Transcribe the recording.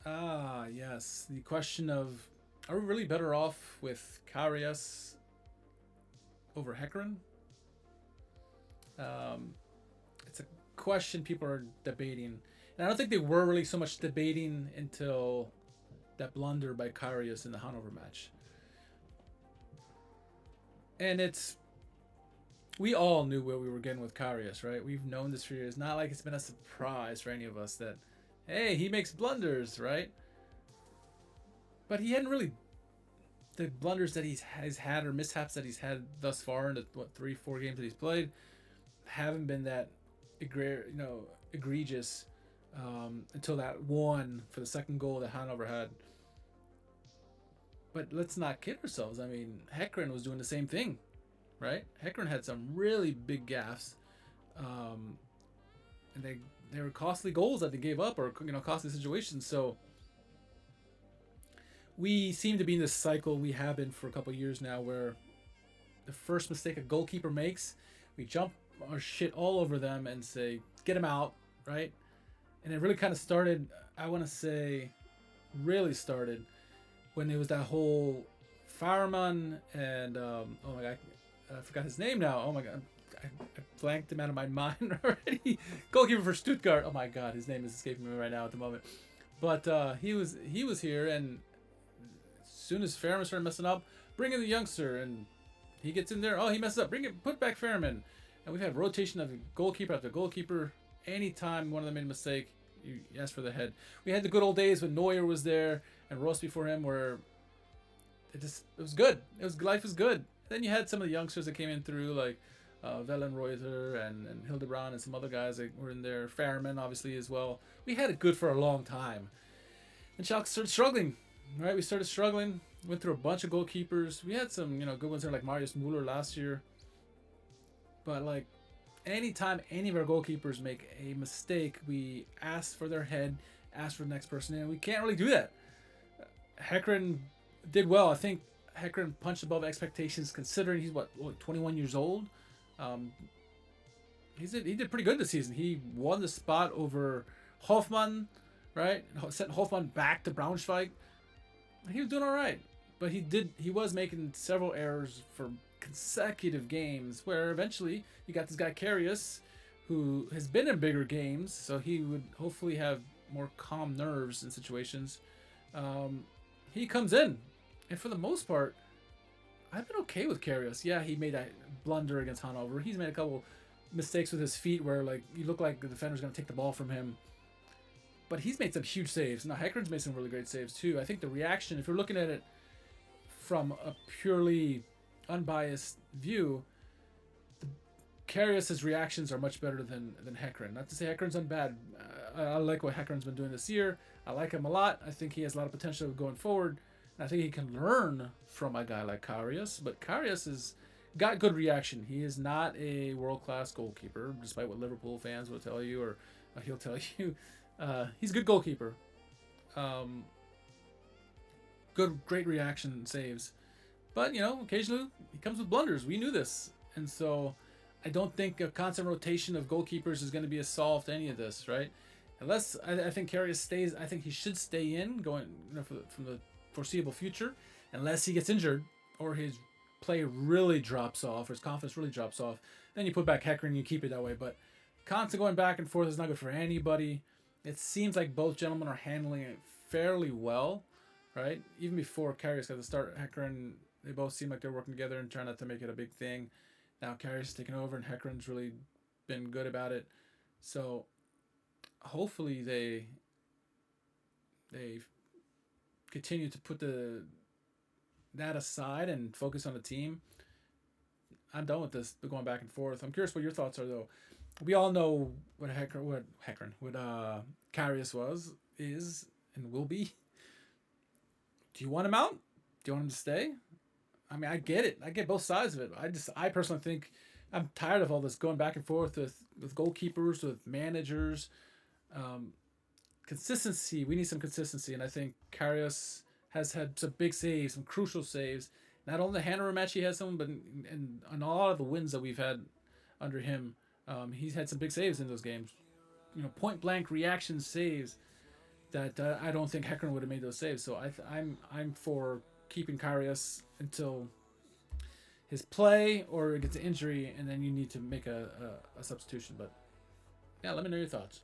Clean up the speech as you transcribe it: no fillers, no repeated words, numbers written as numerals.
Ah, yes. The question of, are we really better off with Karius over Heekeren? Um, it's a question people are debating. And I don't think they were really so much debating until that blunder by Karius in the Hanover match. And we all knew where we were getting with Karius, right? We've known this for years. Not like it's been a surprise for any of us that, hey, he makes blunders, right? But he hadn't really the blunders that he's had or mishaps that he's had thus far in the 3 4 games that he's played haven't been that egregious until that one for the second goal that Hanover had. But let's not kid ourselves. I mean, Heekeren was doing the same thing, right? Heekeren had some really big gaffes, um, and they were costly goals that they gave up or costly situations. So we seem to be in this cycle we have been for a couple of years now, where the first mistake a goalkeeper makes, we jump our shit all over them and say, get him out, right? And it really kind of started, I want to say, really started when it was that whole fireman and, oh my God, I forgot his name now. Oh my God. I blanked him out of my mind already. Goalkeeper for Stuttgart. Oh my God, his name is escaping me right now at the moment. But he was here, and as soon as Fairman started messing up, bring in the youngster, and he gets in there. Oh, he messes up. Bring it. Put back Fairman. And we've had rotation of goalkeeper after goalkeeper. Anytime one of them made a mistake, you ask for the head. We had the good old days when Neuer was there and Ross before him, where it was good. Life was good. Then you had some of the youngsters that came in through like Wellenreuter and Hildebrand and some other guys that were in there. Fairman obviously as well. We had it good for a long time. And Schalke started struggling. Right, we started struggling. Went through a bunch of goalkeepers. We had some good ones there like Marius Muller last year. But like anytime any of our goalkeepers make a mistake, we ask for their head, ask for the next person, and we can't really do that. Heekeren did well. I think Heekeren punched above expectations considering he's 21 years old. Um, he did pretty good this season. He won the spot over Hoffman, right? Sent Hoffman back to Braunschweig. He was doing all right, but he was making several errors for consecutive games where eventually you got this guy Karius who has been in bigger games, so he would hopefully have more calm nerves in situations. Um, he comes in, and for the most part, I've been okay with Karius. Yeah, he made that blunder against Hanover. He's made a couple mistakes with his feet where like you look like the defender's going to take the ball from him. But he's made some huge saves. Now Hekeren's made some really great saves too. I think the reaction, if you're looking at it from a purely unbiased view, Karius's reactions are much better than Heekeren. Not to say Hekeren's unbad. I like what Hekeren's been doing this year. I like him a lot. I think he has a lot of potential going forward. And I think he can learn from a guy like Karius. But Karius has got good reaction. He is not a world-class goalkeeper, despite what Liverpool fans will tell you, or he'll tell you. He's a good goalkeeper. Um, great reaction saves. But, occasionally he comes with blunders. We knew this. And so I don't think a constant rotation of goalkeepers is going to be a solve to any of this, right? Unless I think Karius stays, I think he should stay in going from the foreseeable future, unless he gets injured or his play really drops off or his confidence really drops off. Then you put back Heekeren and you keep it that way. But constant going back and forth is not good for anybody. It seems like both gentlemen are handling it fairly well, right? Even before Karius got to start, Heekeren, they both seem like they're working together and trying not to make it a big thing. Now Karius is taking over and Hekeren's really been good about it. So hopefully they continue to put that aside and focus on the team. I'm done with this going back and forth. I'm curious what your thoughts are though. We all know what Karius is, and will be. Do you want him out? Do you want him to stay? I mean, I get it. I get both sides of it. I personally think I'm tired of all this going back and forth with goalkeepers, with managers. Um, Consistency. We need some consistency, and I think Karius has had some big saves, some crucial saves. Not only the Hanover match he has some, but in a lot of the wins that we've had under him, he's had some big saves in those games. Point blank reaction saves. that I don't think Heekeren would have made those saves. So I'm for keeping Karius until his play or gets an injury, and then you need to make a substitution. But yeah, let me know your thoughts.